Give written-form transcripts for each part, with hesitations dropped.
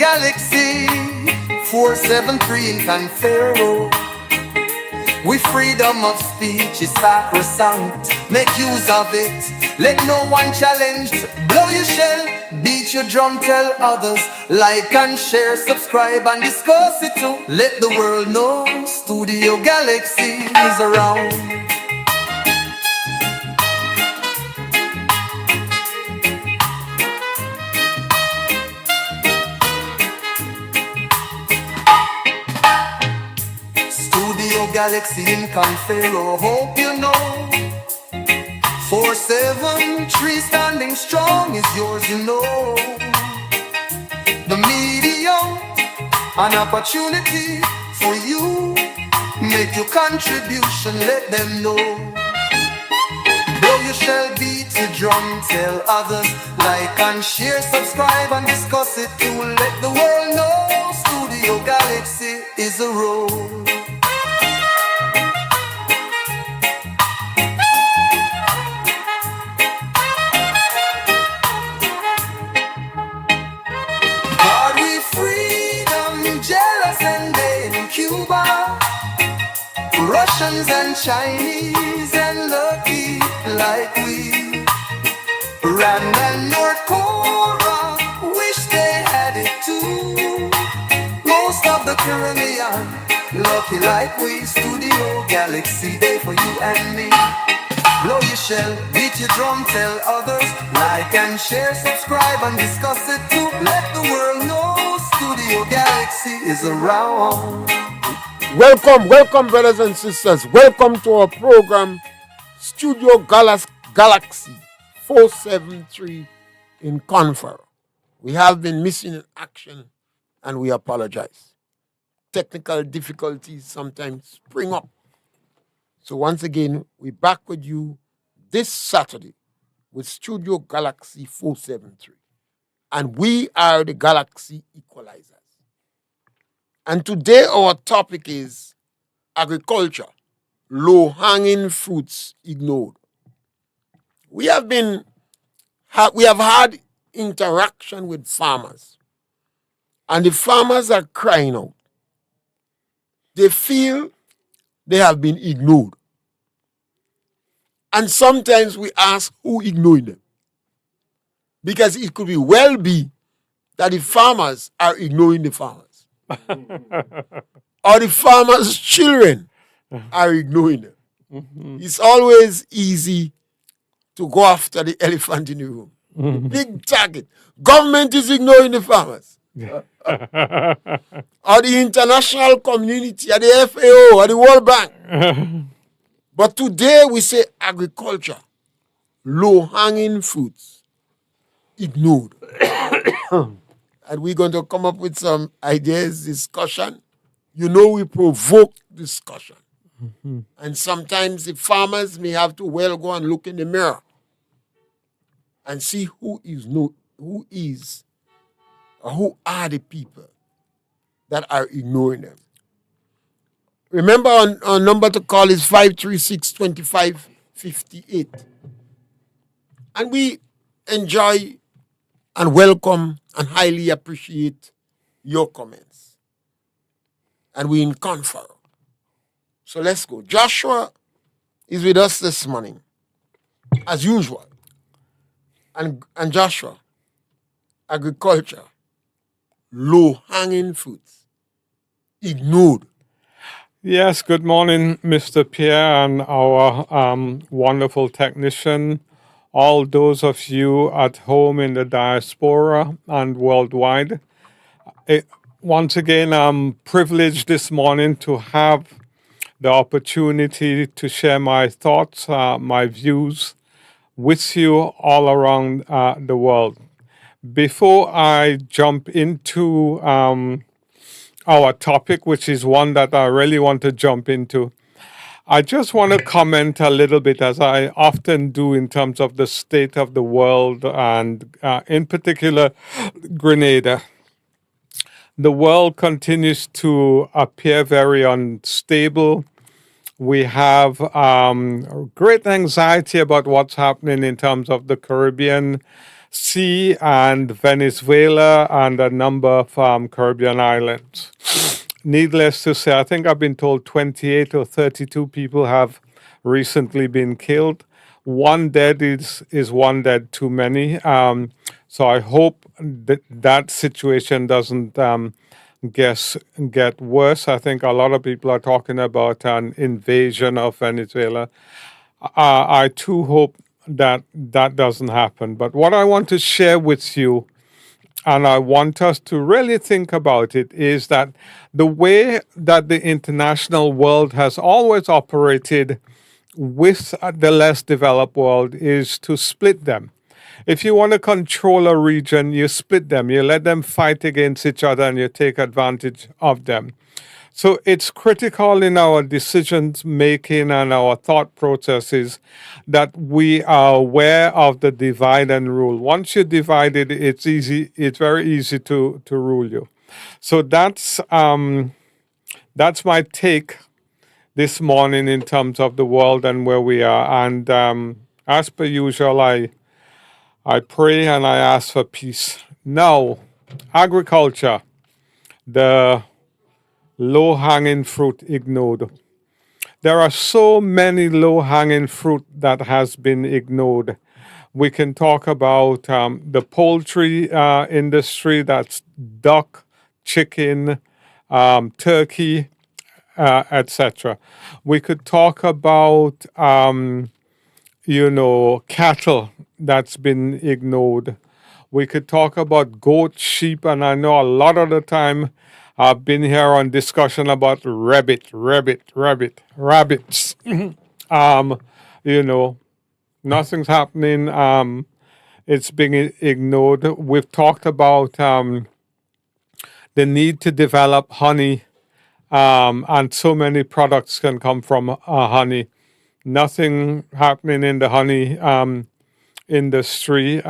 Galaxy 473 in Confero. We freedom of speech is sacrosanct. Make use of it. Let no one challenge. Blow your shell, beat your drum, tell others. Like and share, subscribe and discuss it too. Let the world know Studio Galaxy is around. Studio Galaxy in Confero, hope you know. 473 standing strong is yours, you know. The medium, an opportunity for you. Make your contribution, let them know. Blow your shell, beat your drum, tell others. Like and share, subscribe and discuss it too. Let the world know Studio Galaxy is a road. Cuba, Russians and Chinese and lucky like we. Iran and North Korea wish they had it too. Most of the Caribbean lucky like we. Studio Galaxy Day for you and me. Blow your shell, beat your drum, tell others. Like and share, subscribe and discuss it too. Let the world know Studio Galaxy is around. Welcome, brothers and sisters. Welcome to our program, Studio Galaxy 473 in Confero. We have been missing in action and we apologize. Technical difficulties sometimes spring up. So once again, we're back with you this Saturday with Studio Galaxy 473. And we are the Galaxy Equalizers. And today our topic is agriculture, low-hanging fruits ignored. We have had interaction with farmers, and the farmers are crying out. They feel they have been ignored. And sometimes we ask who ignoring them. Because it could well be that the farmers are ignoring the farmers. Or the farmers' children are ignoring them. Mm-hmm. It's always easy to go after the elephant in the room. Mm-hmm. Big target. Government is ignoring the farmers. Or the international community, or the FAO, or the World Bank. But today we say agriculture, low-hanging fruits, ignored. And we're going to come up with some ideas, discussion. You know, we provoke discussion. Mm-hmm. And sometimes the farmers may have to go and look in the mirror and see who are the people that are ignoring them. Remember, our number to call is 536-2558. And we enjoy and welcome and highly appreciate your comments. And we in Confero. So let's go. Joshua is with us this morning, as usual. And Joshua, agriculture, low-hanging fruits, ignored. Yes, good morning, Mr. Pierre and our wonderful technician. All those of you at home in the diaspora and worldwide. Once again, I'm privileged this morning to have the opportunity to share my thoughts, my views with you all around the world. Before I jump into our topic, which is one that I really want to jump into, I just want to comment a little bit, as I often do, in terms of the state of the world and in particular Grenada. The world continues to appear very unstable. We have great anxiety about what's happening in terms of the Caribbean. Sea and Venezuela and a number of Caribbean islands. Needless to say, I think I've been told 28 or 32 people have recently been killed. One dead is one dead too many. So I hope that situation doesn't get worse. I think a lot of people are talking about an invasion of Venezuela. I too hope that that doesn't happen. But what I want to share with you, and I want us to really think about it, is that the way that the international world has always operated with the less developed world is to split them. If you want to control a region, you split them, you let them fight against each other, and you take advantage of them. So it's critical in our decisions making and our thought processes that we are aware of the divide and rule. Once you're divided, it's very easy to rule you. So that's my take this morning in terms of the world and where we are. And as per usual, I pray and I ask for peace. Now, agriculture, the low-hanging fruit ignored. There are so many low-hanging fruit that has been ignored. We can talk about the poultry industry, that's duck, chicken, turkey, etc. We could talk about, cattle that's been ignored. We could talk about goat, sheep, and I know a lot of the time I've been here on discussion about rabbits. Nothing's happening. It's being ignored. We've talked about the need to develop honey, and so many products can come from honey. Nothing happening in the honey industry.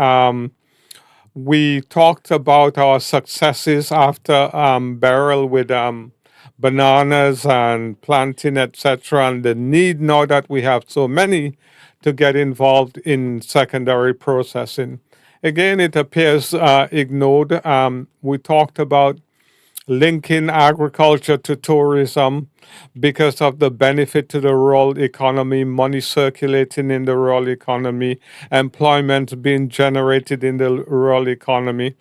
We talked about our successes after barrel with bananas and planting, etc., and the need now that we have so many to get involved in secondary processing. Again, it appears ignored. We talked about linking agriculture to tourism because of the benefit to the rural economy, money circulating in the rural economy, employment being generated in the rural economy.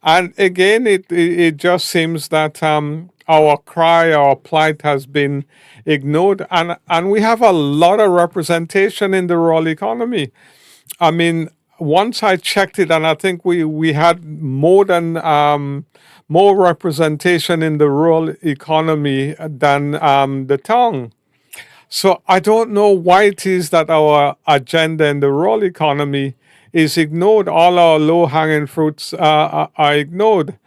And again, it just seems that our cry, our plight has been ignored. And we have a lot of representation in the rural economy. I mean, once I checked it, and I think we had more representation in the rural economy than the town. So I don't know why it is that our agenda in the rural economy is ignored. All our low-hanging fruits are ignored.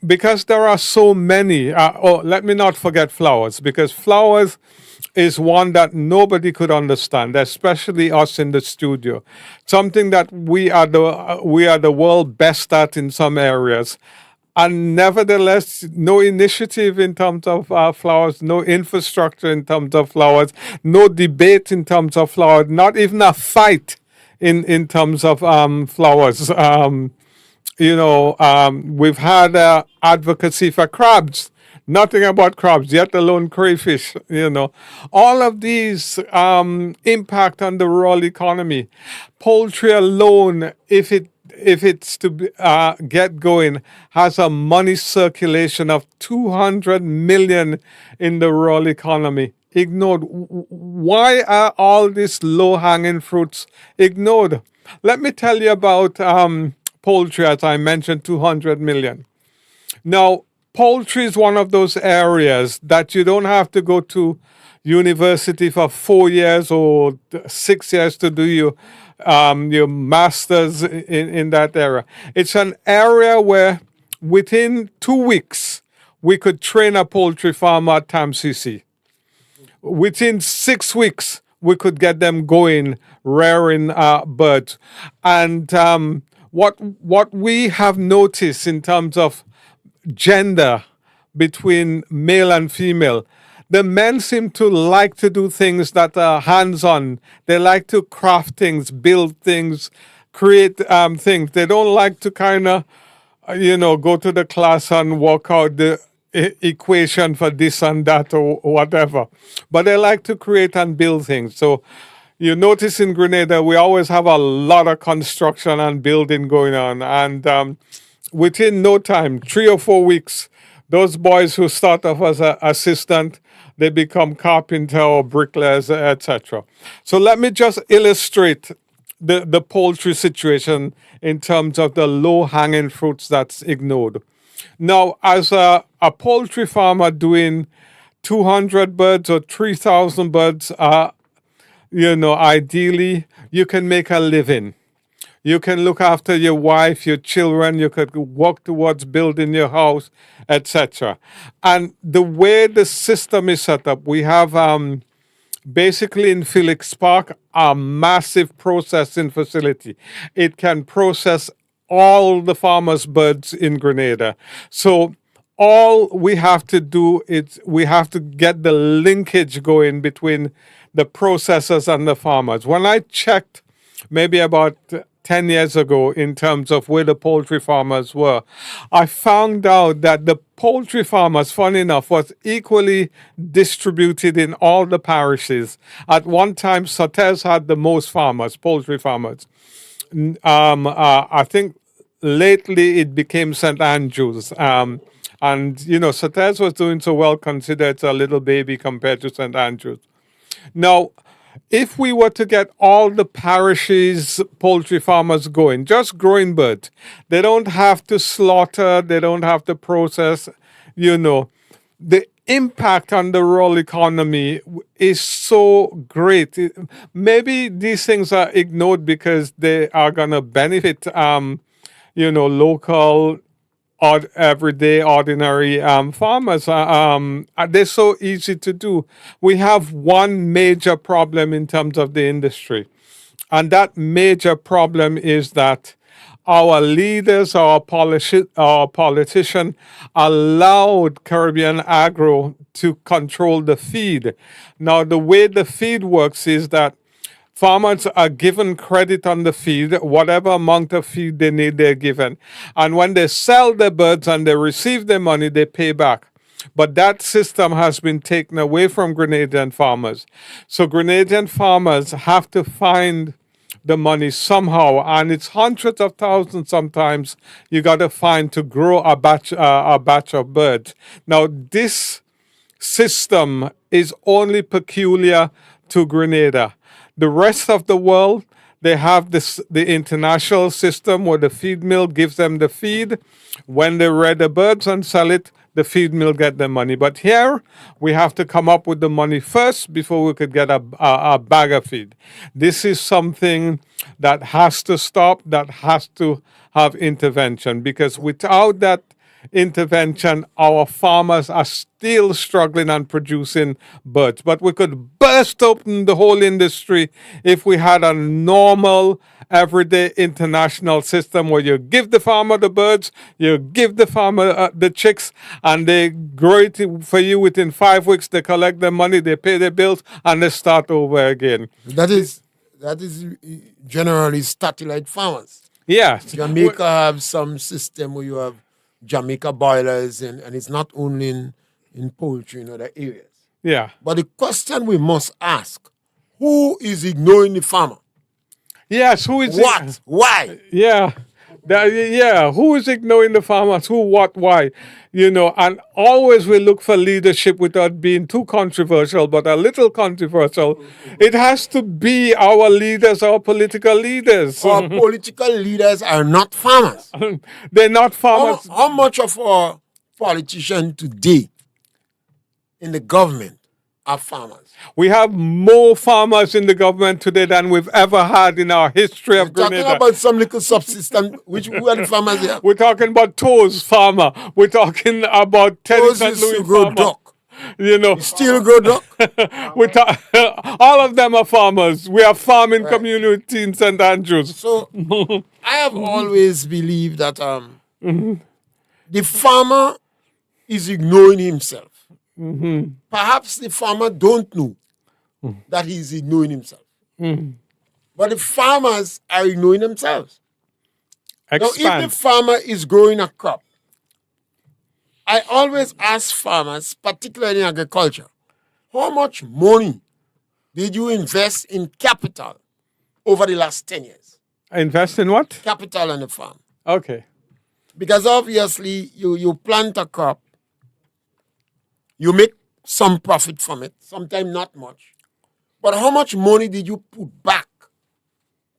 Because there are so many. Let me not forget flowers, because flowers is one that nobody could understand, especially us in the studio. Something that we are the world best at in some areas. And nevertheless, no initiative in terms of flowers, no infrastructure in terms of flowers, no debate in terms of flowers, not even a fight in terms of flowers. We've had advocacy for crabs, nothing about crabs, yet alone crayfish. All of these impact on the rural economy. Poultry alone, if it's to get going, has a money circulation of 200 million in the rural economy. Ignored. Why are all these low-hanging fruits ignored? Let me tell you about poultry, as I mentioned, 200 million. Now, poultry is one of those areas that you don't have to go to university for 4 years or 6 years to do your master's in that area. It's an area where within 2 weeks, we could train a poultry farmer at TAMCC. Within 6 weeks, we could get them going, rearing birds. And what we have noticed in terms of gender between male and female, the men seem to like to do things that are hands-on. They like to craft things, build things, create things. They don't like to kind of, go to the class and work out the equation for this and that or whatever. But they like to create and build things. So you notice in Grenada, we always have a lot of construction and building going on. And within no time, 3 or 4 weeks, those boys who start off as an assistant, they become carpenter or bricklayers, etc. So let me just illustrate the poultry situation in terms of the low-hanging fruits that's ignored. Now, as a poultry farmer doing 200 birds or 3,000 birds, ideally, you can make a living. You can look after your wife, your children. You could work towards building your house, etc. And the way the system is set up, we have basically in Felix Park a massive processing facility. It can process all the farmers' birds in Grenada. So all we have to do is we have to get the linkage going between the processors and the farmers. When I checked maybe about 10 years ago in terms of where the poultry farmers were, I found out that the poultry farmers, funny enough, was equally distributed in all the parishes. At one time, Sotez had the most farmers, poultry farmers. I think lately it became St. Andrews. And, Sotez was doing so well, considered it's a little baby compared to St. Andrews. Now, if we were to get all the parishes' poultry farmers going, just growing birds, they don't have to slaughter, they don't have to process, the impact on the rural economy is so great. Maybe these things are ignored because they are going to benefit, local everyday ordinary farmers. They're so easy to do. We have one major problem in terms of the industry, and that major problem is that our leaders, our politician allowed Caribbean Agro to control the feed. Now, the way the feed works is that farmers are given credit on the feed, whatever amount of feed they need, they're given. And when they sell the birds and they receive their money, they pay back. But that system has been taken away from Grenadian farmers. So Grenadian farmers have to find the money somehow, and it's hundreds of thousands sometimes you got to find to grow a batch of birds. Now, this system is only peculiar to Grenada. The rest of the world, they have the international system where the feed mill gives them the feed. When they rear the birds and sell it, the feed mill get the money. But here, we have to come up with the money first before we could get a bag of feed. This is something that has to stop, that has to have intervention, because without that intervention, our farmers are still struggling and producing birds. But we could burst open the whole industry if we had a normal, everyday international system where you give the farmer the birds, you give the farmer the chicks, and they grow it for you within 5 weeks. They collect their money, they pay their bills, and they start over again. That is generally satellite farmers. Yes. Jamaica have some system where you have Jamaica boilers, and it's not only in poultry in other areas. Yeah. But the question we must ask, who is ignoring the farmer? Yes, who is what? Why? Yeah. Who is ignoring the farmers? Who, what, why? And always we look for leadership without being too controversial, but a little controversial. It has to be our leaders, our political leaders. Our political leaders are not farmers. They're not farmers. How much of our politicians today in the government are farmers? We have more farmers in the government today than we've ever had in our history of Grenada. Talking about some little subsistence, who are the farmers here? We're talking about Toes farmer. We're talking about Teddy St. Louis farmer. Duck. You still grow duck? All of them are farmers. We have farming community in St. Andrews. So I have always believed that the farmer is ignoring himself. Perhaps the farmer don't know that he's ignoring himself. But the farmers are ignoring themselves. Now, if the Expand. farmer is growing a crop, I always ask farmers, particularly in agriculture, how much money did you invest in capital over the last 10 years? Invest in what? Capital on the farm. Okay. Because obviously you plant a crop, you make some profit from it, sometimes not much. But how much money did you put back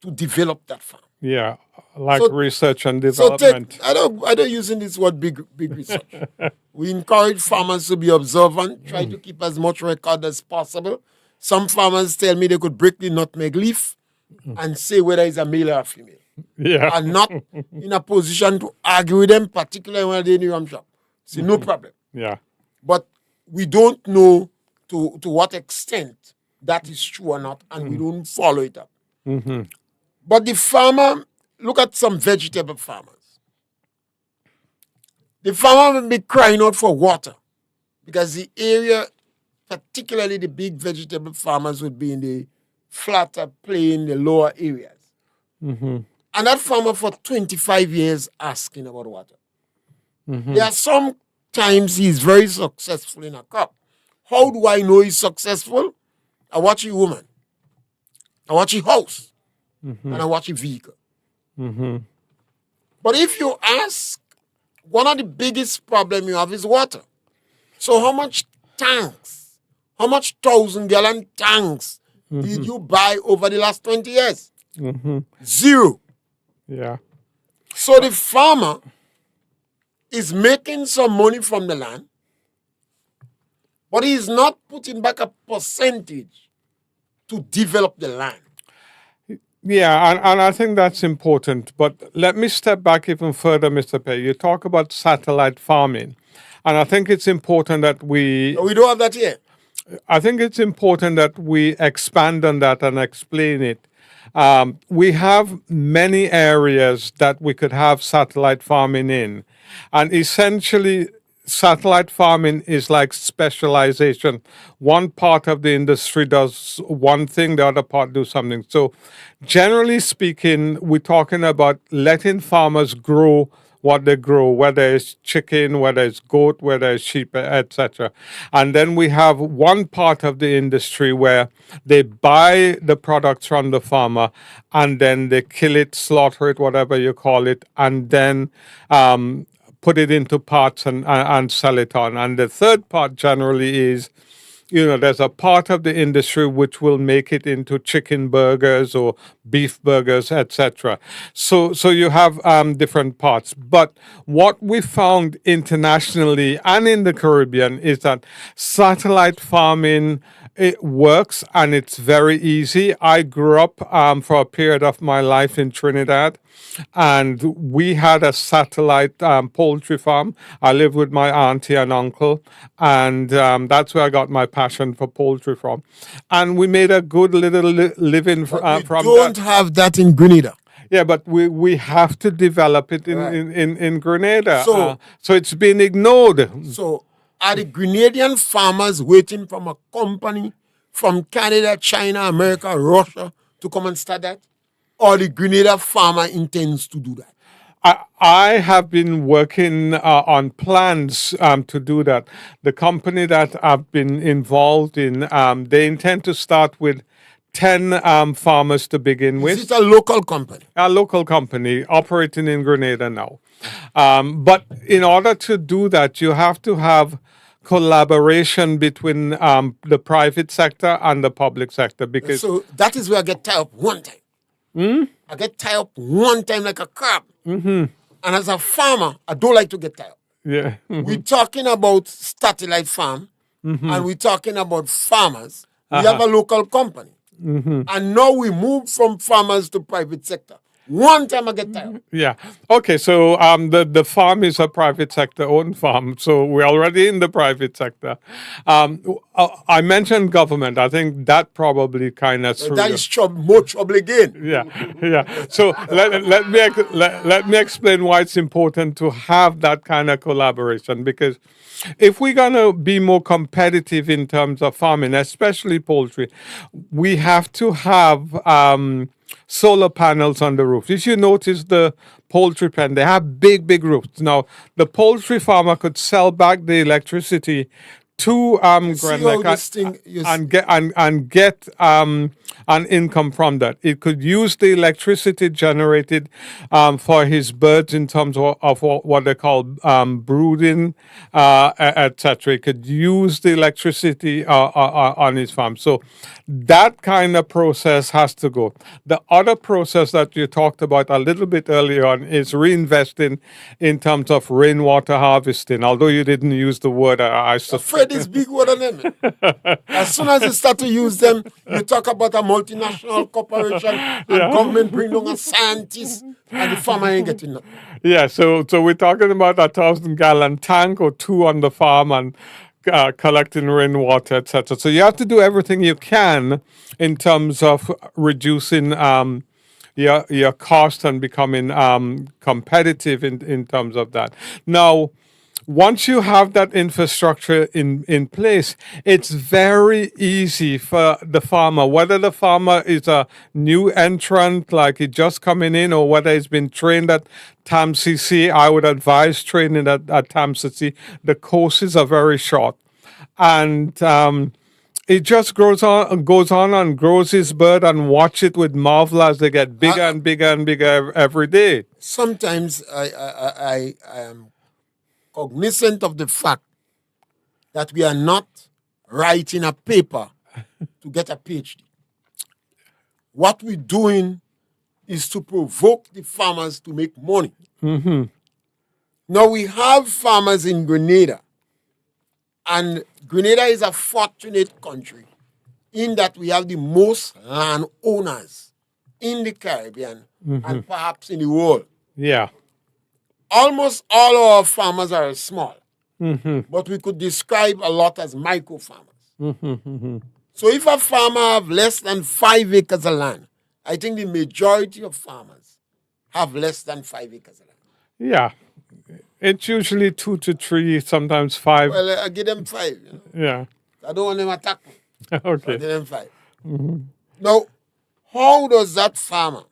to develop that farm? Yeah. Like So- research and So development. I don't using this word big research. We encourage farmers to be observant, try to keep as much record as possible. Some farmers tell me they could break the nutmeg leaf and say whether it's a male or a female. Yeah. I'm not in a position to argue with them, particularly when they're in the ram shop. See, no problem. Yeah. But we don't know to what extent that is true or not, and we don't follow it up. But the farmer, look at some vegetable farmers. The farmer will be crying out for water because the area, particularly the big vegetable farmers, would be in the flatter plain, the lower areas. And that farmer for 25 years asking about water. There are some times he's very successful in a crop. How do I know he's successful? I watch a woman, I watch a house, and I watch a vehicle. But if you ask, one of the biggest problems you have is water. So how much tanks, how much 1,000-gallon tanks did you buy over the last 20 years? Zero. Yeah. So the farmer is making some money from the land, but he is not putting back a percentage to develop the land. Yeah, and I think that's important. But let me step back even further, Mr. Pierre. You talk about satellite farming. And I think it's important that We don't have that here. I think it's important that we expand on that and explain it. We have many areas that we could have satellite farming in. And essentially, satellite farming is like specialization. One part of the industry does one thing, the other part do something. So generally speaking, we're talking about letting farmers grow what they grow, whether it's chicken, whether it's goat, whether it's sheep, etc. And then we have one part of the industry where they buy the products from the farmer and then they kill it, slaughter it, whatever you call it, and then put it into parts and sell it on. And the third part generally is, there's a part of the industry which will make it into chicken burgers or beef burgers, etc. So you have different parts. But what we found internationally and in the Caribbean is that satellite farming, it works and it's very easy. I grew up for a period of my life in Trinidad, and we had a satellite poultry farm. I lived with my auntie and uncle, and that's where I got my passion for poultry from. And we made a good little living from We that. don't have that in Grenada. Yeah, but we have to develop it in Grenada. So it's been ignored. So are the Grenadian farmers waiting from a company from Canada, China, America, Russia to come and start that? Or the Grenada farmer intends to do that? I have been working on plans to do that. The company that I've been involved in, they intend to start with 10 farmers to begin with. Is it a local company? A local company operating in Grenada now. But in order to do that, you have to have collaboration between the private sector and the public sector, because So that is where I get tied up one time. I get tied up one time like a crab. And as a farmer, I don't like to get tied up. yeah. We're talking about satellite farm, and we're talking about farmers. We have a local company. And now we move from farmers to private sector. One time I get tired. Yeah. Okay. So the farm is a private sector owned farm. So we're already in the private sector. I mentioned government. I think that probably kind of That is more trouble again. Yeah. Yeah. So let me explain why it's important to have that kind of collaboration, because if we're going to be more competitive in terms of farming, especially poultry, we have to have solar panels on the roof. If you notice the poultry pen, they have big, big roofs. Now, the poultry farmer could sell back the electricity to See how Grenada this thing is. and get an income from that. It could use the electricity generated for his birds in terms of what they call brooding, etc. It could use the electricity on his farm. So that kind of process has to go. The other process that you talked about a little bit earlier on is reinvesting in terms of rainwater harvesting. Although you didn't use the word, I Afraid is big word on them. As soon as you start to use them, you talk about a multinational corporation and government bring down a scientist and the farmer ain't getting nothing. Yeah, so we're talking about 1,000-gallon tank or two on the farm and collecting rainwater, etc. So you have to do everything you can in terms of reducing your cost and becoming competitive in terms of that. Now, once you have that infrastructure in place, it's very easy for the farmer, whether the farmer is a new entrant, like he just coming in, or whether he's been trained at TAMCC. I would advise training at TAMCC. The courses are very short. And it just goes on and grows his bird and watch it with marvel as they get bigger and bigger and bigger every day. Sometimes I am cognizant of the fact that we are not writing a paper to get a PhD. What we're doing is to provoke the farmers to make money. Mm-hmm. Now we have farmers in Grenada, and Grenada is a fortunate country in that we have the most landowners in the Caribbean and perhaps in the world. Yeah. Almost all our farmers are small, but we could describe a lot as micro farmers. So if a farmer have less than 5 acres of land, I think the majority of farmers have less than 5 acres of land. Yeah. It's usually 2 to 3, sometimes 5. Well, I give them 5. You know? Yeah. I don't want them to attack me. So I Okay. give them 5. Now, how does that farmer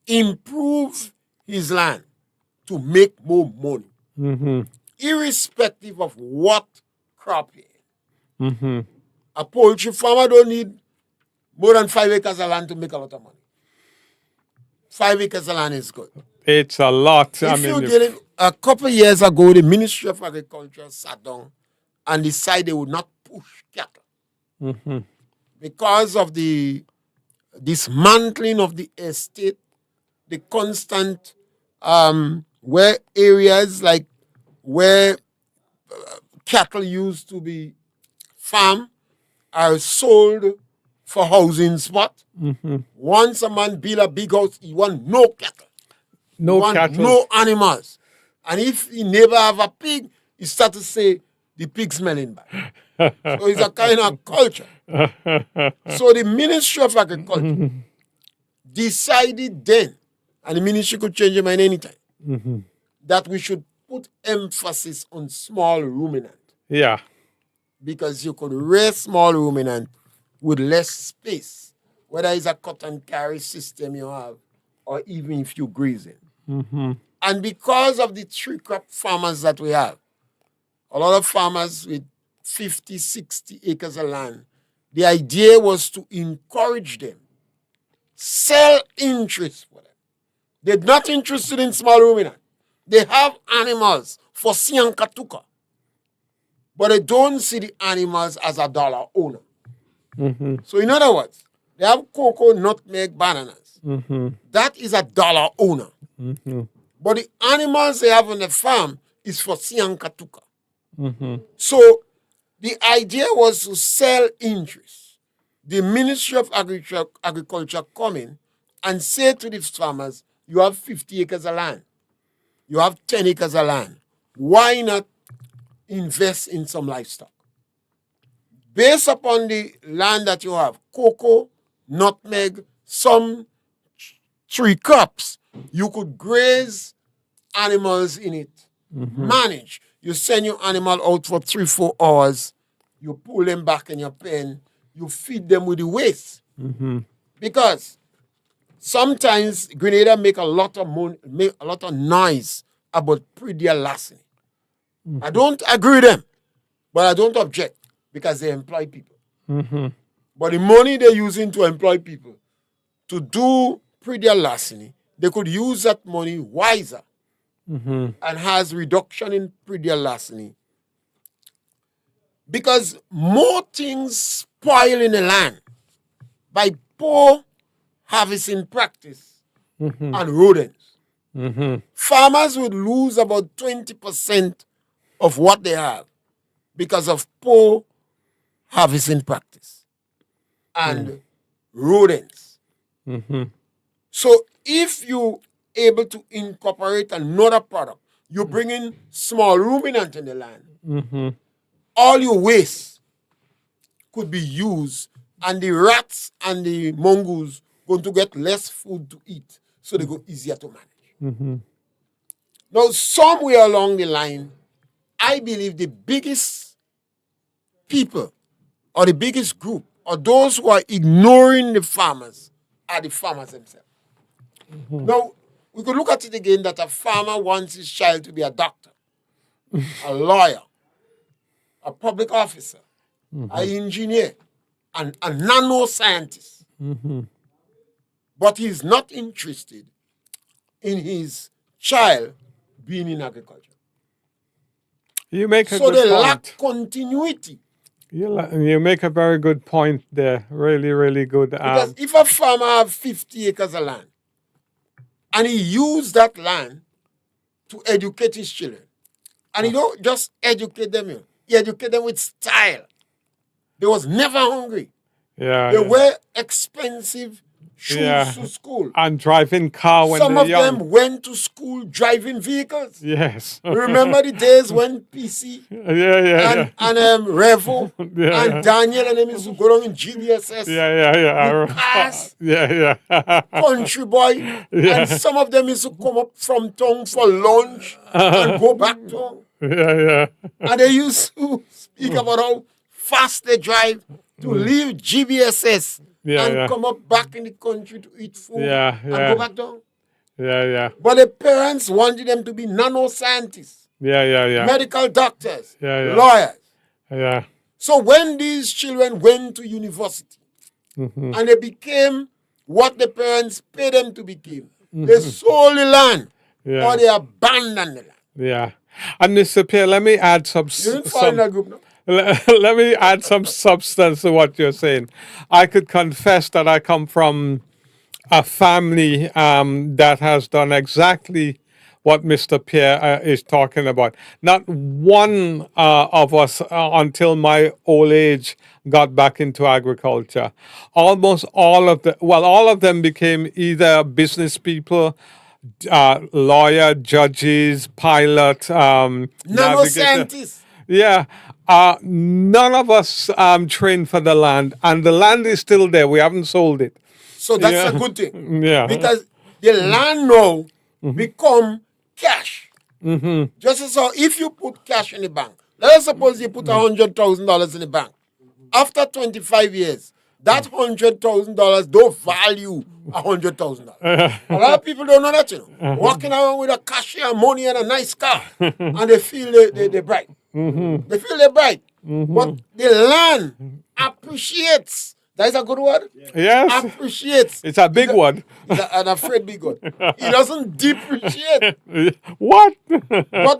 improve his land to make more money, irrespective of what crop he is? A poultry farmer don't need more than 5 acres of land to make a lot of money. 5 acres of land is good. It's a lot. A couple of years ago, the Ministry of Agriculture sat down and decided they would not push cattle because of the dismantling of the estate, the constant where areas like where cattle used to be farmed are sold for housing spot. Once a man build a big house, he want no cattle. No want cattle. no animals. And if he never have a pig, he start to say the pig smelling bad. So it's a kind of culture. So the Ministry of Agriculture decided then, and the ministry could change their mind anytime, that we should put emphasis on small ruminant. Yeah. Because you could raise small ruminant with less space, whether it's a cut and carry system you have, or even if you grazing. And because of the tree crop farmers that we have, a lot of farmers with 50, 60 acres of land, the idea was to encourage them, sell interest for them. They're not interested in small ruminant. They have animals for siankatuka, but they don't see the animals as a dollar owner. So in other words, they have cocoa, nutmeg, bananas. That is a dollar owner. But the animals they have on the farm is for siankatuka. So the idea was to sell interest. The Ministry of Agriculture come in and say to the farmers, you have 50 acres of land. You have 10 acres of land. Why not invest in some livestock? Based upon the land that you have, cocoa, nutmeg, some tree crops, you could graze animals in it. Manage. You send your animal out for 3-4 hours. You pull them back in your pen. You feed them with the waste. Because sometimes Grenada make a lot of make a lot of noise about pre-deal larceny. I don't agree with them, but I don't object because they employ people. But the money they're using to employ people to do pre-deal larceny, they could use that money wiser and has reduction in pre-deal larceny. Because more things spoil in the land by poor harvesting practice and rodents. Farmers would lose about 20% of what they have because of poor harvesting practice and rodents. So if you able to incorporate another product, you bring in small ruminant in the land, all your waste could be used, and the rats and the mongoose going to get less food to eat, so they go easier to manage. Now, somewhere along the line, I believe the biggest people or the biggest group or those who are ignoring the farmers are the farmers themselves. Now, we could look at it again that a farmer wants his child to be a doctor, a lawyer, a public officer, an engineer, and a nanoscientist. But he's not interested in his child being in agriculture. You make a So good they point. lack continuity. You make a very good point there. Really, really good. Because if a farmer has 50 acres of land and he used that land to educate his children, and he don't just educate them, he educate them with style. They was never hungry. They wear expensive shoes to school. And driving car when Some they're of young. them went to school driving vehicles. Yes. Remember the days when PC and Revo and Daniel and them used to go down in GBSS? Cars, country boy. And some of them used to come up from town for lunch and go back to town. And they used to speak about how fast they drive to leave GBSS and come up back in the country to eat food and go back down. But the parents wanted them to be nanoscientists, medical doctors, lawyers. So when these children went to university and they became what the parents paid them to become, they sold the land or they abandoned the land. And Mr. Pierre, let me add You didn't fall in that group, no? Let me add some substance to what you're saying. I could confess that I come from a family that has done exactly what Mr. Pierre is talking about. Not one of us until my old age got back into agriculture. Almost all of them became either business people, lawyer, judges, pilot, nanoscientists. None of us trained for the land, and the land is still there. We haven't sold it. So that's a good thing. Because the land now become cash. Just as so if you put cash in the bank, let us suppose you put $100,000 in the bank. After 25 years, that $100,000 don't value $100,000. A lot of people don't know that, Walking around with a cashier money and a nice car, and they feel they're bright. They feel they're bright. But the land appreciates. That is a good word? Yes. Appreciates. It's a big word. An afraid big word. It doesn't depreciate. What? But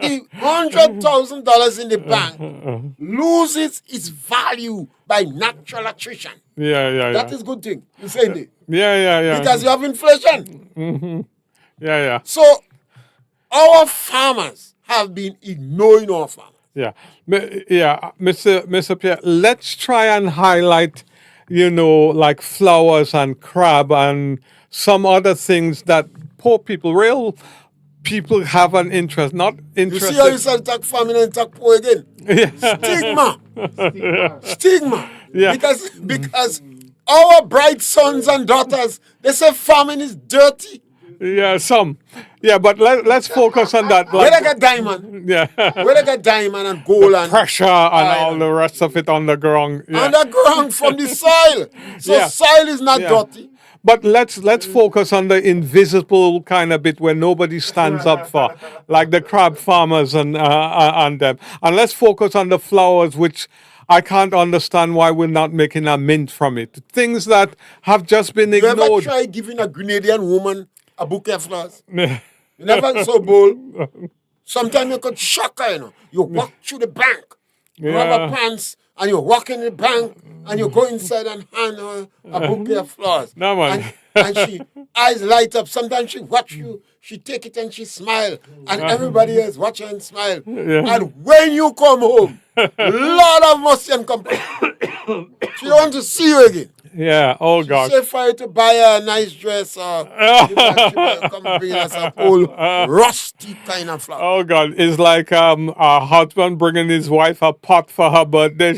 the $100,000 in the bank loses its value by natural attrition. That is a good thing. You say it. Because you have inflation. So our farmers have been ignoring our farmers. Mr. Pierre, let's try and highlight, like flowers and crab and some other things that poor people, real people have an interest, not interested. You see how you start to talk farming and talk poor again? Stigma. Because our bright sons and daughters, they say farming is dirty. Some. But let's focus on that. Where they got diamond? Where they got diamond and gold and pressure and all the rest of it on the ground. Underground from the soil. So soil is not dirty. But let's focus on the invisible kind of bit where nobody stands up for, like the crab farmers and them. And let's focus on the flowers, which I can't understand why we're not making a mint from it. Things that have just been You ever ignored. try giving a Grenadian woman a bouquet of flowers? You never so bold. Sometimes you could shock her, you know. You walk through the bank, rubber pants, and you walk in the bank, and you go inside and hand her a bouquet of flowers. No, man. And she eyes light up. Sometimes she watch you, she take it and she smile, and everybody else watch her and smile. And when you come home, Lord of mercy and compassion, she don't want to see you again. Yeah, oh God. Say for you to buy her a nice dress or she come bring us a old rusty kind of flower. Oh God, it's like a husband bringing his wife a pot for her birthday.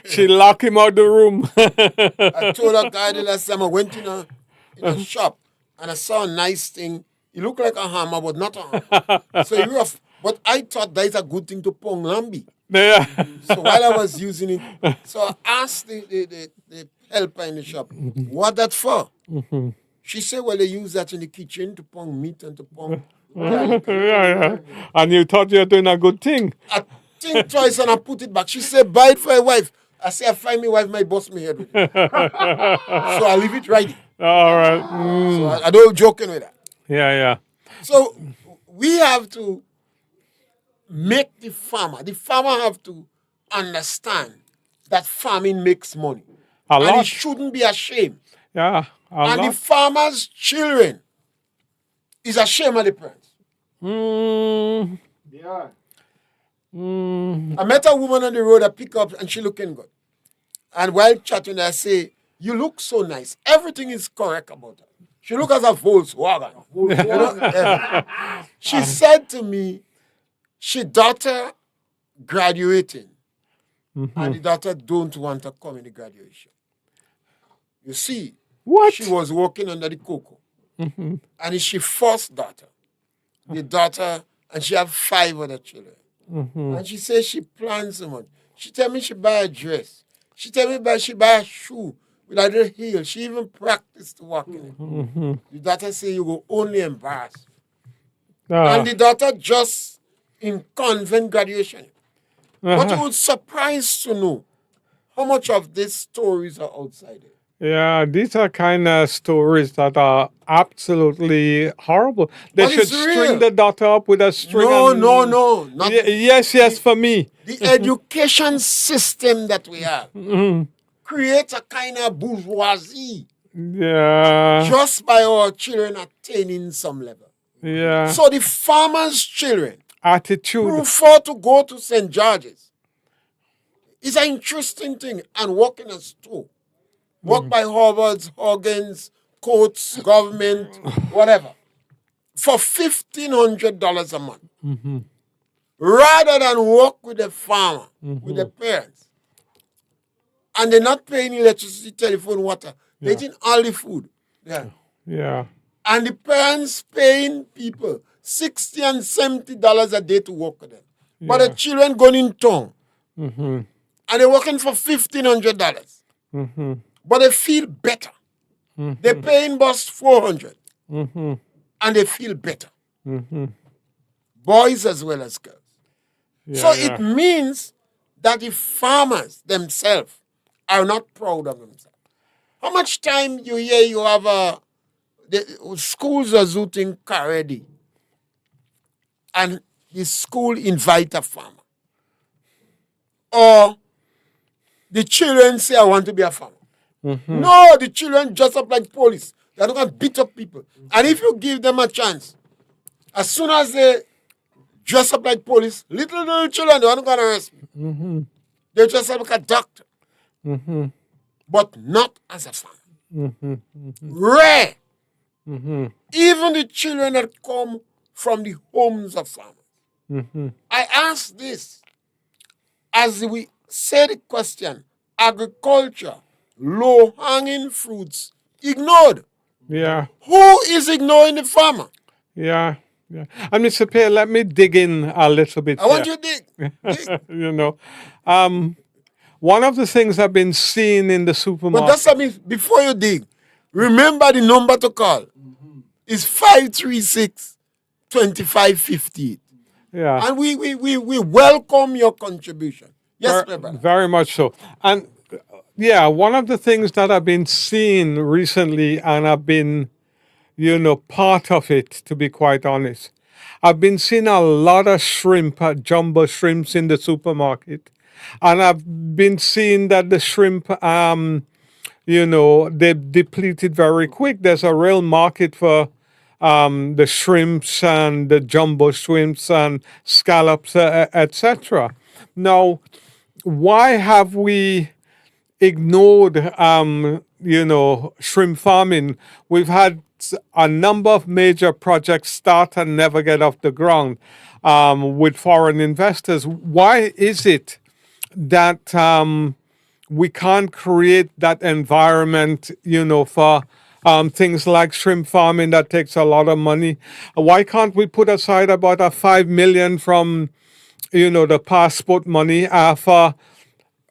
She lock him out the room. I told a guy the last time I went in a shop and I saw a nice thing. It looked like a hammer, but not a hammer. So you rough. But I thought that is a good thing to pong lambi. Yeah. So while I was using it, so I asked the helper in the shop, what that for? She said, well, they use that in the kitchen to pong meat and to pong. Yeah. And you thought you were doing a good thing. I think twice and I put it back. She said, buy it for a wife. I said, I find me wife, my boss me head with it. So I leave it right. All right. So I don't joking with that. Yeah. So we have to make the farmer have to understand that farming makes money. A And lot. he shouldn't be ashamed. Yeah. And the farmer's children is ashamed of the parents. I met a woman on the road, I pick up, and she looking good. And while chatting, I say, you look so nice. Everything is correct about her. She look as a Volkswagen. You know? She said to me, she daughter graduating, and the daughter don't want to come in the graduation. You see, What? she was working under the cocoa. And it's she first daughter. The daughter, and she have 5 other children. And she says she plans so much. She tell me she buy a dress. She tell me she buy a shoe with a little heel. She even practiced to walk in it. The daughter say you will only embarrass. And the daughter just in convent graduation. But you would surprised to know how much of these stories are outside it. Yeah, these are kind of stories that are absolutely horrible. They But should it's string real. the daughter up with a string. No. Not Yes, for me. the education system that we have creates a kind of bourgeoisie Yeah. just by our children attaining some level. Yeah. So the farmers' children Attitude. prefer to go to St. George's. It's an interesting thing and work in a store. Work by Harvards, Hoggins, Coates, government, whatever. For $1,500 a month. Rather than work with the farmer, with the parents. And they're not paying electricity, telephone, water. They're eating all the food. Yeah. And the parents paying people $60 and $70 a day to work with them. But the children going in town. And they're working for $1,500. But they feel better. They're paying bus $400. And they feel better. Boys as well as girls. So it means that the farmers themselves are not proud of themselves. How much time you hear you have the schools are zooting Karedi, and the school invite a farmer. Or the children say, I want to be a farmer. No, the children dress up like police. They're not going to beat up people. And if you give them a chance, as soon as they dress up like police, little children, they're not going to arrest me. They dress up like a doctor. But not as a farmer. Rare. Even the children that come from the homes of farmers. I ask this as we say the question, agriculture, low-hanging fruits, ignored. Yeah. Who is ignoring the farmer? Yeah. And Mr. Pierre, let me dig in a little bit. I want you to dig. You know, one of the things I've been seeing in the But supermarket. that's what I mean, before you dig, Remember the number to call. It's 536-2558. Yeah. And we welcome your contribution. Yes, my brother. Very much so. And yeah, one of the things that I've been seeing recently, and I've been, part of it, to be quite honest. I've been seeing a lot of shrimp, jumbo shrimps in the supermarket. And I've been seeing that the shrimp, they've depleted very quick. There's a real market for the shrimps and the jumbo shrimps and scallops, etc. Now, why have we ignored, shrimp farming? We've had a number of major projects start and never get off the ground with foreign investors. Why is it that we can't create that environment, for things like shrimp farming that takes a lot of money? Why can't we put aside about a 5 million from, the passport money for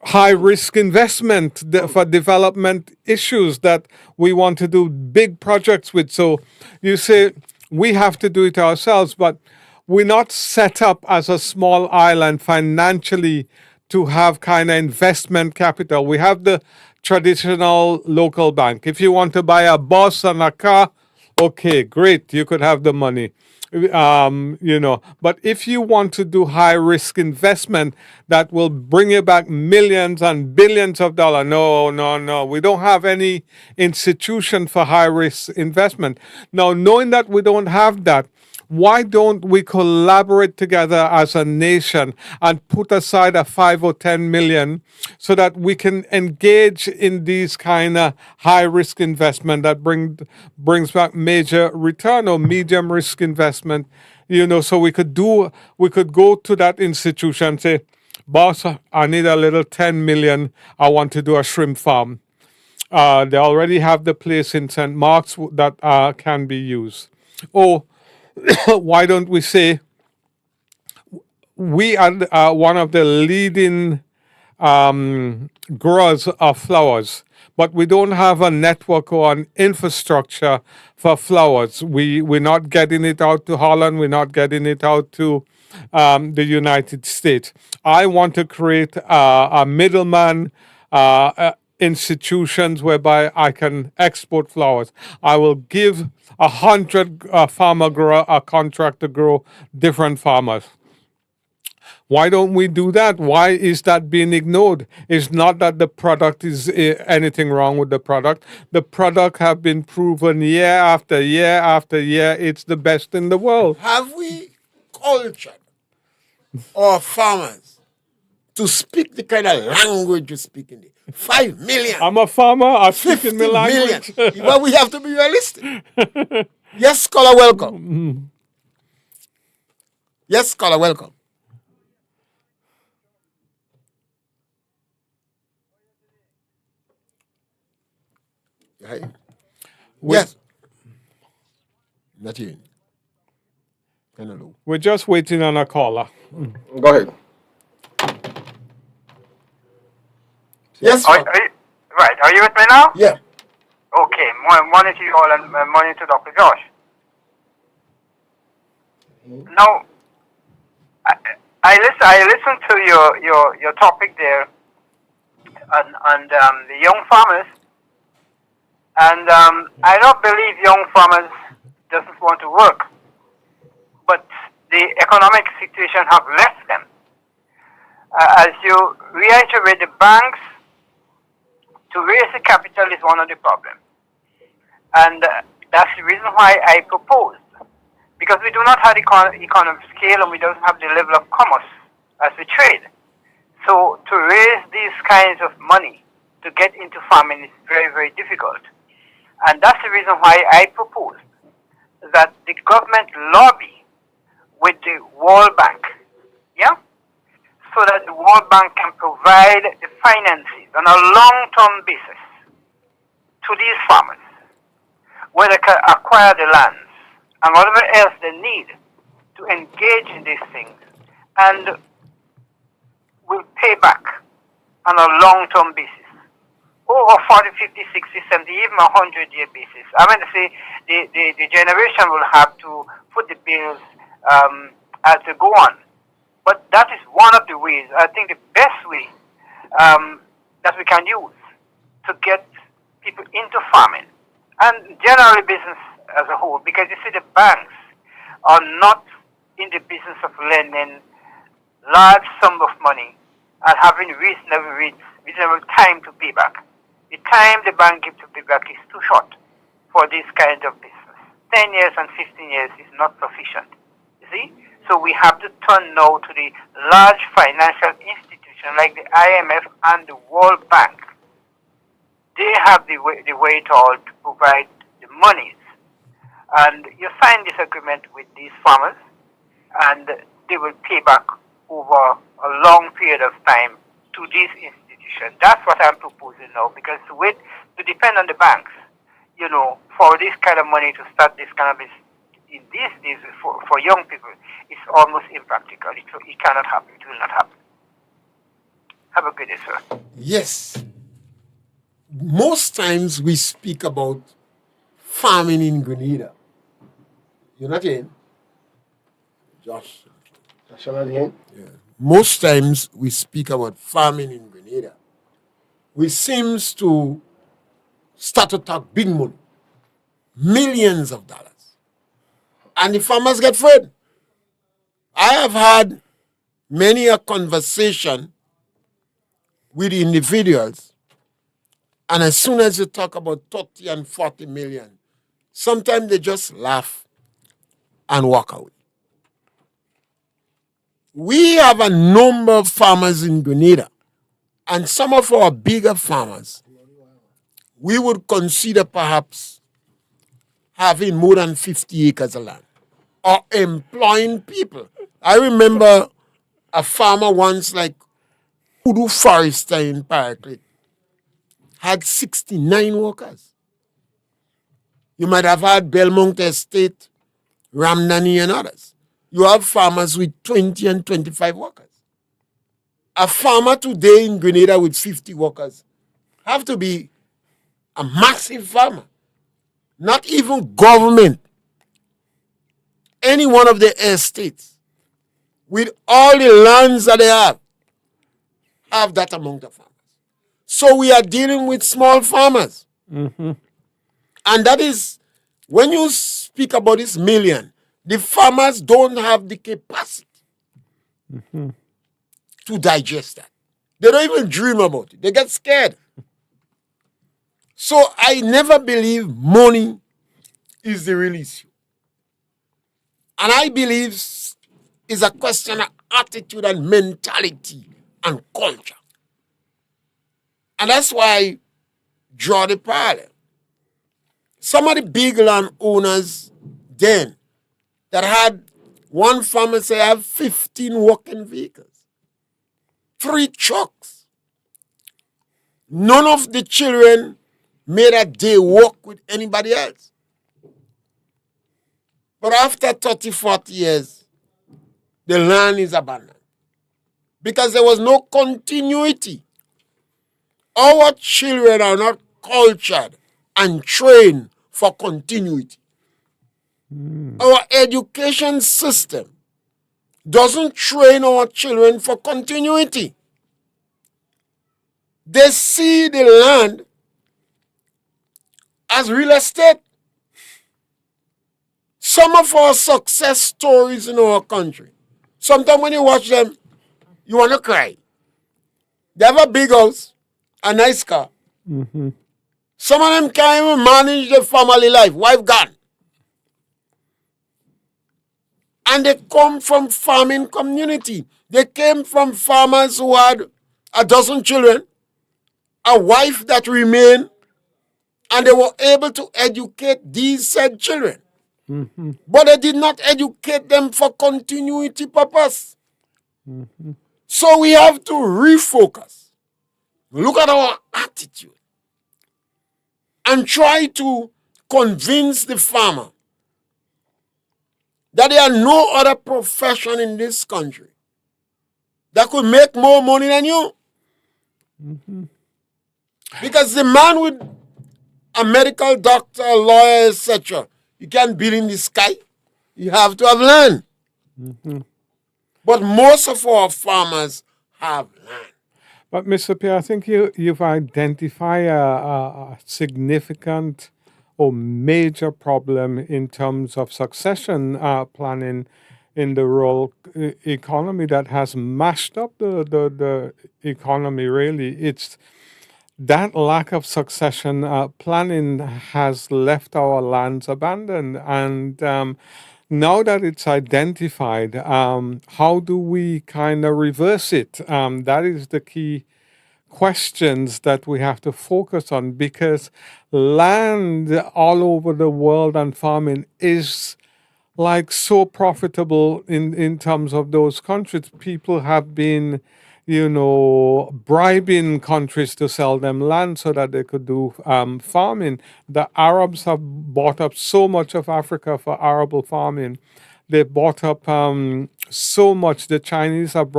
high risk investment for development issues that we want to do big projects with? So you say we have to do it ourselves, but we're not set up as a small island financially to have kind of investment capital. We have the traditional local bank. If you want to buy a bus and a car, okay, great, you could have the money. But if you want to do high risk investment that will bring you back millions and billions of dollars, no, we don't have any institution for high risk investment. Now, knowing that we don't have that, why don't we collaborate together as a nation and put aside a 5 or 10 million so that we can engage in these kind of high risk investment that brings back major return, or medium risk investment, so we could go to that institution and say, boss, I need a little 10 million. I want to do a shrimp farm. They already have the place in St. Mark's that can be used. Or why don't we say we are one of the leading growers of flowers, but we don't have a network or an infrastructure for flowers. We're not getting it out to Holland. We're not getting it out to the United States. I want to create a middleman institutions whereby I can export flowers. I will give 100 farmer grower a contract to grow different farmers. Why don't we do that? Why is that being ignored? It's not that the product is anything wrong with the product. The product have been proven year after year after year. It's the best in the world. Have we cultured our farmers to speak the kind of language you speak in it? 5 million. I'm a farmer. I speak in my language. Well, we have to be realistic. Yes, scholar, welcome. Yes, scholar, welcome. Hey. Yes. Not you. Hello. We're just waiting on a caller. Go ahead. Yes. Right. Are you with me now? Yeah. Okay. Morning to you all, and morning to Dr. Josh. Now, I listened to your topic there, and the young farmers, and I don't believe young farmers doesn't want to work, but the economic situation have left them. As you reiterate, the banks to raise the capital is one of the problems, and that's the reason why I proposed, because we do not have the economy of scale, and we don't have the level of commerce as we trade. So to raise these kinds of money to get into farming is very, very difficult. And that's the reason why I proposed that the government lobby with the World Bank, yeah? So that the World Bank can provide the finances on a long-term basis to these farmers, where they can acquire the lands and whatever else they need to engage in these things, and will pay back on a long-term basis over 40, 50, 60, 70, even 100-year basis. I mean, say the generation will have to put the bills as they go on. But that is one of the ways, I think the best way that we can use to get people into farming and generally business as a whole, because you see the banks are not in the business of lending large sum of money and having reasonable time to pay back. The time the bank gives to pay back is too short for this kind of business. 10 years and 15 years is not sufficient. You see? So we have to turn now to the large financial institutions like the IMF and the World Bank. They have the wherewithal to provide the monies. And you sign this agreement with these farmers, and they will pay back over a long period of time to these institutions. That's what I'm proposing now, because to depend on the banks, for this kind of money to start this kind of business in these days for young people, it's almost impractical. It cannot happen. It will not happen. Have a good day, sir. Yes. Most times we speak about farming in Grenada. You're not in? Josh. Yeah. Most times we speak about farming in Grenada. We seems to start to talk big money, millions of dollars. And the farmers get fed. I have had many a conversation with individuals, and as soon as you talk about 30 and 40 million, sometimes they just laugh and walk away. We have a number of farmers in Grenada, and some of our bigger farmers, we would consider perhaps having more than 50 acres of land or employing people. I remember a farmer once, like Udu Forester in Paraclete, had 69 workers. You might have had Belmont Estate, Ramnani, and others. You have farmers with 20 and 25 workers. A farmer today in Grenada with 50 workers have to be a massive farmer. Not even government, any one of the estates, with all the lands that they have that amount of farmers. So we are dealing with small farmers. Mm-hmm. And that is, when you speak about this million, the farmers don't have the capacity to digest that. They don't even dream about it. They get scared. So I never believe money is the real issue. And I believe it's a question of attitude and mentality and culture. And that's why I draw the parallel. Some of the big landowners then that had one farmer say, I have 15 working vehicles, 3 trucks. None of the children made a day work with anybody else. But after 30, 40 years, the land is abandoned because there was no continuity. Our children are not cultured and trained for continuity. Our education system doesn't train our children for continuity. They see the land as real estate. Some of our success stories in our country, sometimes when you watch them, you want to cry. They have a big house, a nice car. Mm-hmm. Some of them can't even manage their family life. Wife gone. And they come from farming community. They came from farmers who had a dozen children, a wife that remained, and they were able to educate these said children. Mm-hmm. But they did not educate them for continuity purpose. Mm-hmm. So we have to refocus. Look at our attitude and try to convince the farmer that there are no other profession in this country that could make more money than you. Mm-hmm. Because the man with a medical doctor, a lawyer, etc., you can't build in the sky. You have to have land. But most of our farmers have land. But Mr. Pierre, I think you've identified a significant or major problem in terms of succession planning in the rural economy that has mashed up the economy, really. It's that lack of succession planning has left our lands abandoned. And now that it's identified, how do we kind of reverse it? That is the key questions that we have to focus on, because land all over the world and farming is like so profitable in terms of those countries. People have been, bribing countries to sell them land so that they could do farming. The Arabs have bought up so much of Africa for arable farming. They bought up so much. The Chinese have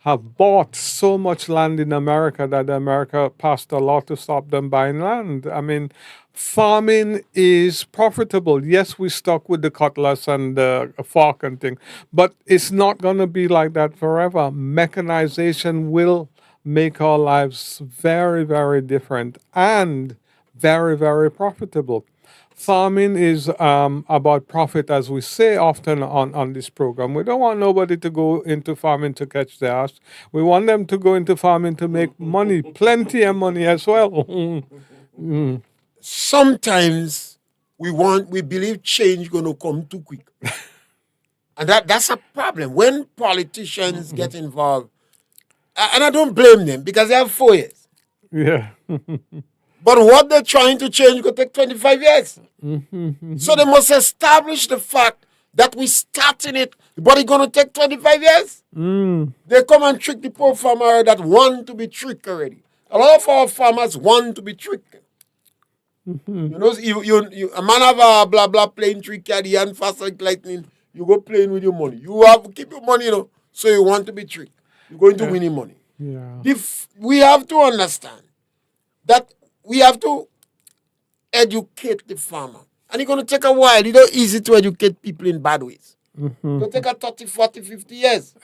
have bought so much land in America that America passed a law to stop them buying land. I mean, farming is profitable. Yes, we stuck with the cutlass and the fork and thing, but it's not going to be like that forever. Mechanization will make our lives very, very different and very, very profitable. Farming is about profit, as we say often on this program. We don't want nobody to go into farming to catch their ass. We want them to go into farming to make money, plenty of money as well. Sometimes we believe change going to come too quick. And that's a problem. When politicians get involved, and I don't blame them because they have 4 years. Yeah. But what they're trying to change could take 25 years. So they must establish the fact that we starting it, but it's going to take 25 years. They come and trick the poor farmer that want to be tricked already. A lot of our farmers want to be tricked. You know, a man have a blah blah playing trick at the end fast like lightning. You go playing with your money. You have to keep your money, so you want to be tricked. You're going to win your money. Yeah. We have to understand that we have to educate the farmer. And it's going to take a while. It's not easy to educate people in bad ways. It'll take a 30, 40, 50 years.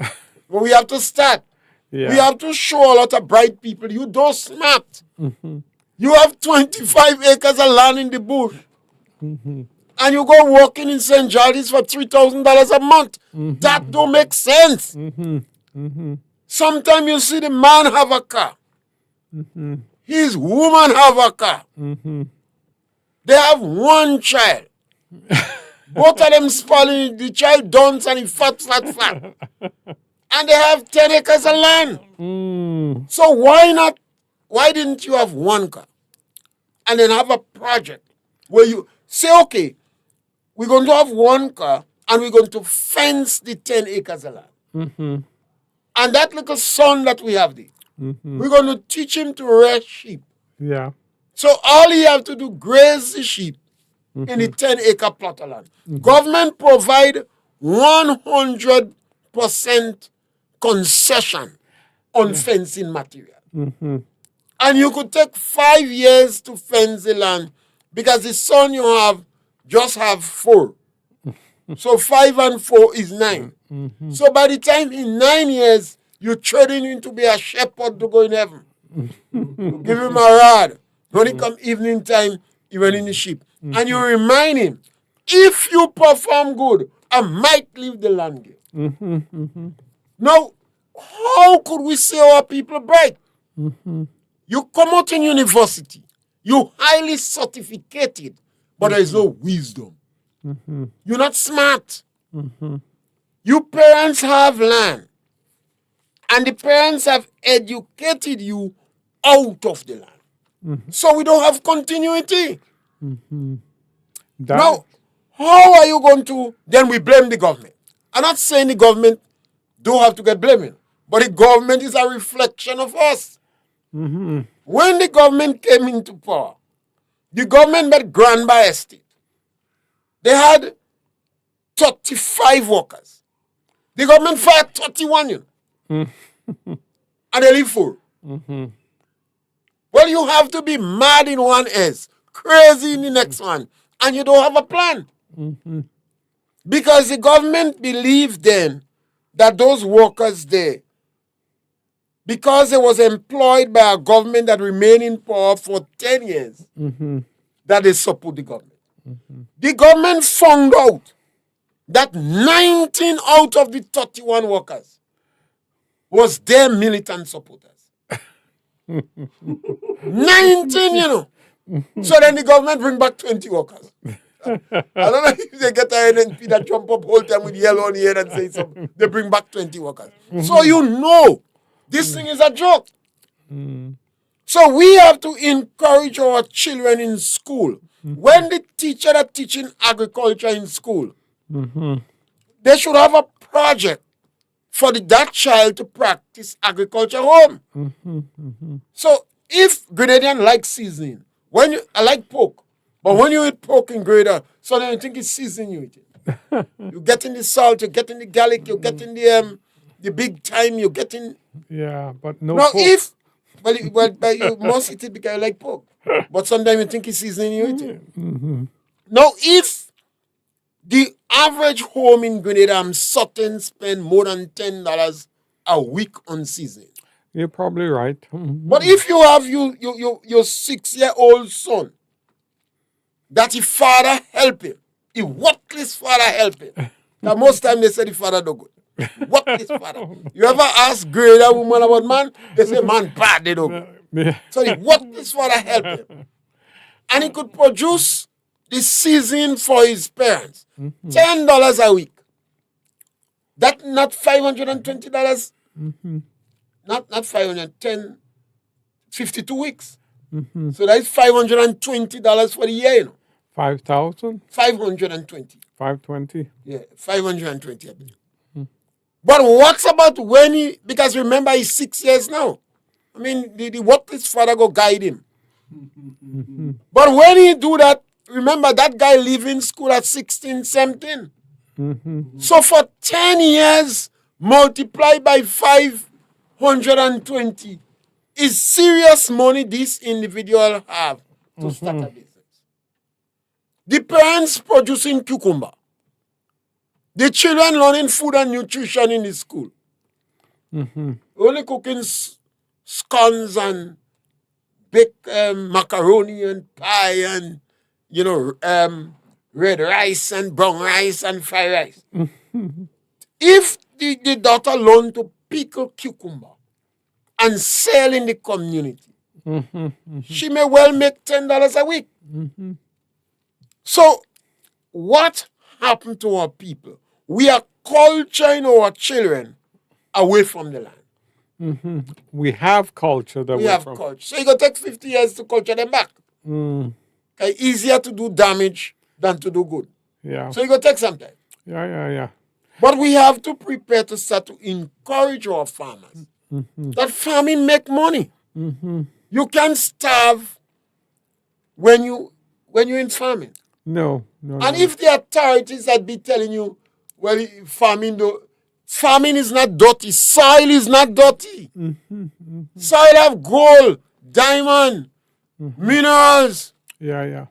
But we have to start. Yeah. We have to show a lot of bright people. You don't smart. You have 25 acres of land in the bush. And you go walking in St. George's for $3,000 a month. That don't make sense. Sometimes you see the man have a car. His woman have a car. They have one child. Both of them spoiling. The child dance and he fat. And they have 10 acres of land. So why didn't you have one car? And then have a project where you say, okay, we're going to have one car and we're going to fence the 10 acres of land. And that little son that we have there, we're going to teach him to rear sheep. Yeah. So all he have to do, graze the sheep in the 10-acre plot of land. Government provide 100% concession on fencing material. And you could take 5 years to fence the land because the son you have just have 4. So 5 and 4 is 9. So by the time in 9 years, you're training him to be a shepherd to go in heaven. Give him a rod. When it come evening time, he went in the sheep. And you remind him, if you perform good, I might leave the land here. Now, how could we say our people bright? You come out in university, you highly certificated, but there is no wisdom. You're not smart. Your parents have land, and the parents have educated you out of the land. So we don't have continuity. Now, how are you going to, then we blame the government. I'm not saying the government don't have to get blamed, but the government is a reflection of us. When the government came into power, the government made Grenada estate. They had 35 workers. The government fired 31, and they leave 4. Well, you have to be mad in one S, crazy in the next one, and you don't have a plan. Because the government believed then that those workers there, because they was employed by a government that remained in power for 10 years, that they support the government. The government found out that 19 out of the 31 workers was their militant supporters. 19, you know. So then the government bring back 20 workers. I don't know if they get an NNP that jump up whole time with yellow on the head and say something. They bring back 20 workers. So you know this thing is a joke. So we have to encourage our children in school. When the teacher are teaching agriculture in school, they should have a project for that child to practice agriculture home. So if Grenadian like seasoning, I like pork, but when you eat pork in Grenada, so then you think it's seasoning you eat it. You're getting the salt, you're getting the garlic, you're getting the big thyme, you're getting... Yeah, but no Now pork. but you must eat it because you like pork. But sometimes you think it's seasoning you eat it. Now if the average home in Grenada, I'm certain, spend more than $10 a week on seasoning. You're probably right. But if you have your 6-year-old son, that his father help him, he worthless father help him. Now most time they say the father no good. Worthless father. You ever ask greater woman about man? They say man bad, they don't good. So the worthless father help him. And he could produce the season for his parents. $10 a week. That not $520. Not 510, 52 weeks. So that's $520 for the year, you know. 5,000? 520. 520? Yeah, 520, I believe. But what's about when because remember he's 6 years now. I mean, the worthless father go guide him. But when he do that, remember that guy leaving school at 16, 17. So for 10 years, multiplied by 520 is serious money this individual have to start a business. The parents producing cucumber. The children learning food and nutrition in the school. Only cooking scones and baked macaroni and pie and, red rice and brown rice and fried rice. If the daughter learn to pickle cucumber and sell in the community, she may well make $10 a week. So, what happened to our people? We are culturing our children away from the land. We have culture that we have culture. So, it's going to take 50 years to culture them back. Okay, easier to do damage than to do good. Yeah. So, it's going to take some time. Yeah. But we have to prepare to start to encourage our farmers that farming make money. You can't starve when you're in farming. No. And if the authorities that be telling you, well, farming is not dirty, soil is not dirty. Soil have gold, diamond, minerals. Yeah.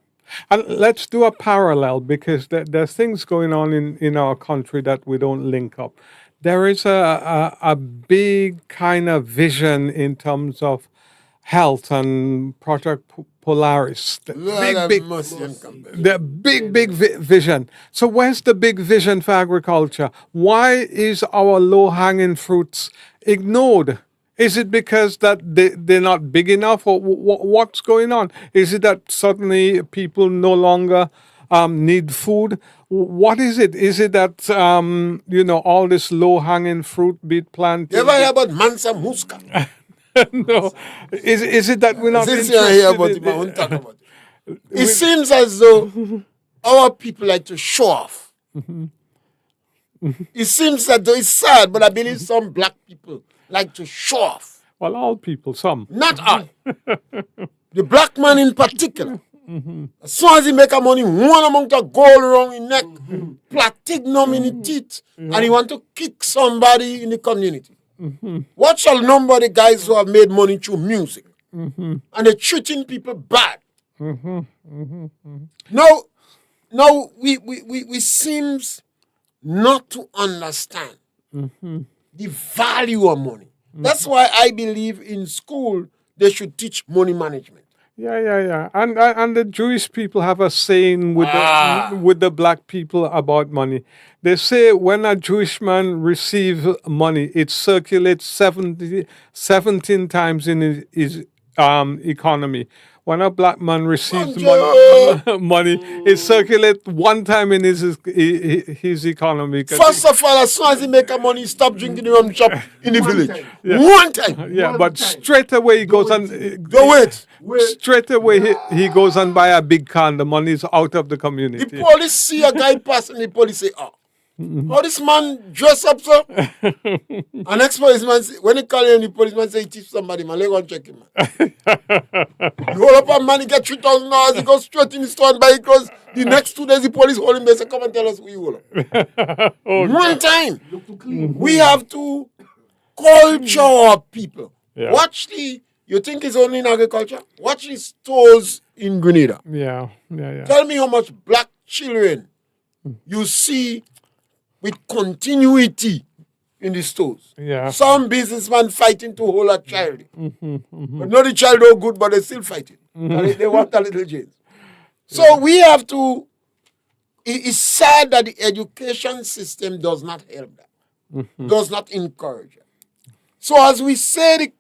And let's do a parallel because there's things going on in our country that we don't link up. There is a big kind of vision in terms of health and Project Polaris. The big vision. So where's the big vision for agriculture? Why is our low-hanging fruits ignored? Is it because that they're not big enough, or what's going on? Is it that suddenly people no longer need food? What is it? Is it that all this low-hanging fruit be planted? You ever hear about Mansa Muska? No. Is it that we're not Since interested? you hear about it, I won't talk about it. It seems as though our people like to show off. It seems that though it's sad, but I believe some black people like to show off. Well, all people, some. Not all. The black man in particular. As soon as he make a money, one amount of gold around his neck, platinum in his teeth, and he want to kick somebody in the community. What shall number the guys who have made money through music? and they're treating people bad. Now we seems not to understand the value of money. That's why I believe in school they should teach money management. Yeah. And the Jewish people have a saying with the black people about money. They say when a Jewish man receives money, it circulates 17 times in his economy. When a black man receives money, it circulates one time in his economy. First of all, as soon as he make a money, stop drinking the rum shop in the village. One time. Yeah, but straight away he goes and straight away he goes and buy a big car. And the money is out of the community. The police see a guy passing, the police say, how this man dress up, sir? And next policeman, when he call him, the policeman say he thief somebody, man, let go and check him, man. You hold up a man, he get $3,000, he goes straight in the store and buy it clothes. The next 2 days, the police hold him, they say, come and tell us who you hold up. One time, we have to culture our people. Yeah. You think it's only in agriculture? Watch the stores in Grenada. Yeah. Tell me how much black children you see with continuity in the stores. Yeah. Some businessman fighting to hold a child. But not the child no good, but they still fighting. And they want a little change. So we have to, it's sad that the education system does not help that. Does not encourage it. So as we say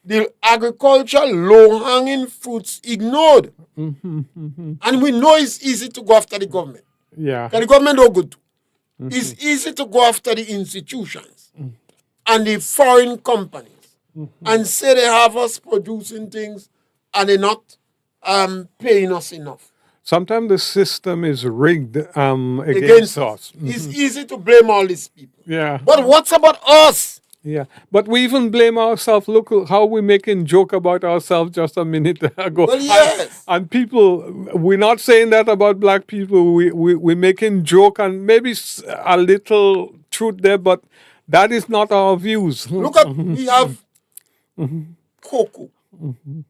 the agriculture low-hanging fruits ignored. And we know it's easy to go after the government. Yeah. Because the government no good too. It's easy to go after the institutions and the foreign companies and say they have us producing things and they're not paying us enough. Sometimes the system is rigged against us. It's easy to blame all these people. Yeah. But what's about us? Yeah, but we even blame ourselves. Look how we're making joke about ourselves just a minute ago. Well, yes. And people, we're not saying that about black people. We're making joke and maybe a little truth there, but that is not our views. Look at, we have cocoa.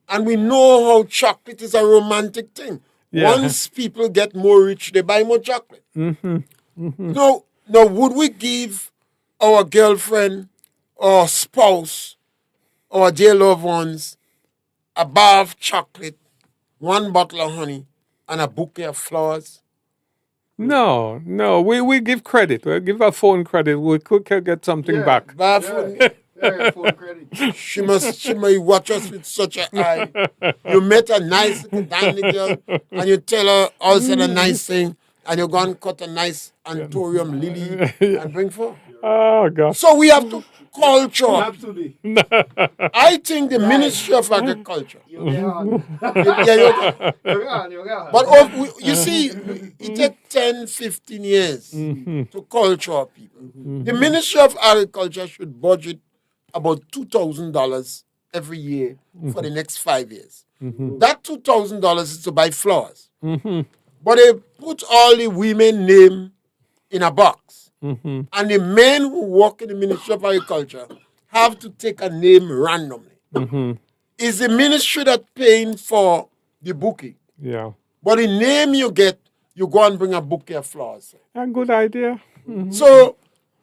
And we know how chocolate is a romantic thing. Yeah. Once people get more rich, they buy more chocolate. Now, would we give our girlfriend or spouse or dear loved ones a bar of chocolate, 1 bottle of honey, and a bouquet of flowers? No. We give credit. We give our phone credit. We could get something back. Bar phone. Phone credit. She may watch us with such an eye. You met a nice little dining girl, and you tell her also a nice thing, and you go and cut a nice anthurium lily and bring for her. Oh, gosh. So we have to culture. Absolutely. I think the Ministry of Agriculture. But you see, it takes 10, 15 years to culture our people. The Ministry of Agriculture should budget about $2,000 every year for the next 5 years. That $2,000 is to buy flowers. But they put all the women name in a box. And the men who work in the Ministry of Agriculture have to take a name randomly. Is the ministry that paying for the bouquet? Yeah. But the name you get, you go and bring a bouquet of flowers. A good idea. So,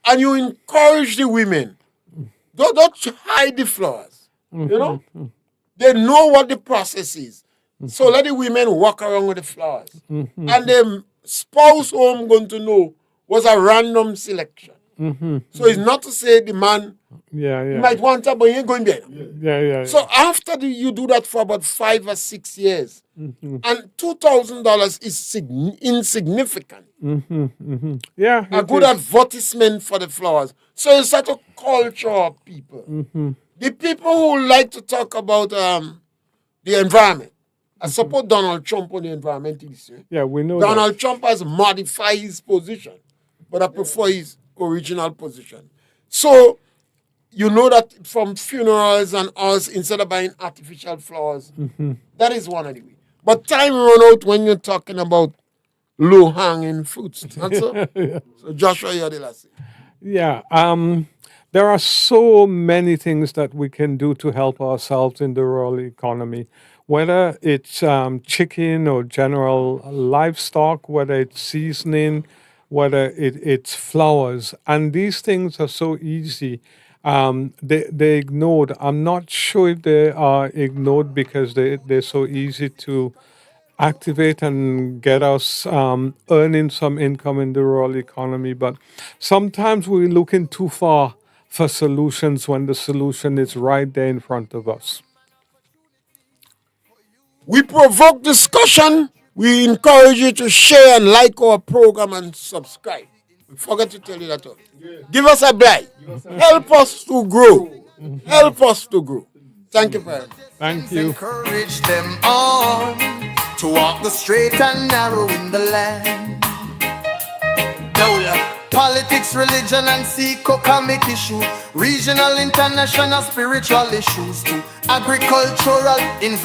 and you encourage the women. Don't hide the flowers. You know? They know what the process is. So let the women walk around with the flowers. And the spouse home going to know was a random selection. So it's not to say the man might want her, but he ain't going there. Yeah. So after you do that for about 5 or 6 years, and $2,000 is insignificant. Yeah. A good advertisement for the flowers. So it's such a culture of people. The people who like to talk about the environment. I support Donald Trump on the environmental issue. Yeah, we know Donald Trump has modified his position, but I prefer his original position. So, you know that from funerals and us, instead of buying artificial flowers, that is one of the ways. But time run out when you're talking about low-hanging fruits. So, Joshua, you're the last. Yeah. There are so many things that we can do to help ourselves in the rural economy, whether it's chicken or general livestock, whether it's seasoning, whether it's flowers. And these things are so easy. They're ignored. I'm not sure if they are ignored because they're so easy to activate and get us earning some income in the rural economy. But sometimes we're looking too far for solutions when the solution is right there in front of us. We provoke discussion. We encourage you to share and like our program and subscribe. We forgot to tell you that. Give us a like. Help us to grow. Help us to grow. Thank you very much. Thank you. Encourage them on to walk the straight and narrow in the land. Now, politics, religion, and economic issue, regional, international, spiritual issues too, agricultural, environmental.